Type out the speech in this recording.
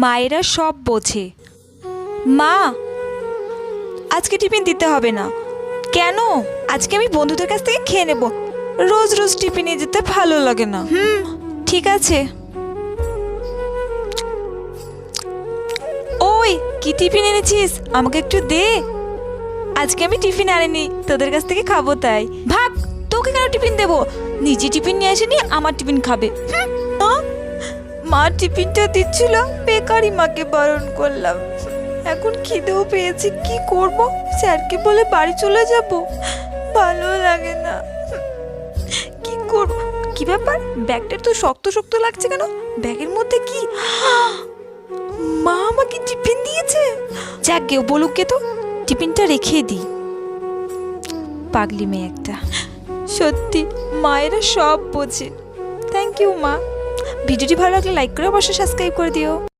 মায়েরা সব বোঝে। মা, আজকে টিফিন দিতে হবে না। কেন? আজকে আমি বন্ধুদের কাছ থেকে খেয়ে নেব। রোজ রোজ টিফিন নিয়ে যেতে ভালো লাগে না। ঠিক আছে। ওই, কি টিফিন এনেছিস? আমাকে একটু দে। আজকে আমি টিফিন আনিনি, তোদের কাছ থেকে খাবো তাই। ভাগ, তোকে কেন টিফিন দেবো? নিজে টিফিন নিয়ে আসেনি, আমার টিফিন খাবে। মা টিফিনটা দিচ্ছিল, বেকারি মাকে বারণ করলাম। এখন খিদেও পেয়েছে, কি করব? স্যারকে বলে বাড়ি চলে যাব, ভালো লাগে না। কি করব? কি ব্যাপার, ব্যাগটা তো শক্ত শক্ত লাগছে কেন? ব্যাগের মধ্যে কি? মা আমাকে টিফিন দিয়েছে। যাক গে, বলুক গে তো, টিফিনটা রেখে দিই। পাগলি মেয়ে একটা। সত্যি মায়েরা সব বোঝে। থ্যাংক ইউ মা। ভিডিওটি ভালো লাগলে লাইক করে অবশ্যই সাবস্ক্রাইব করে দিও।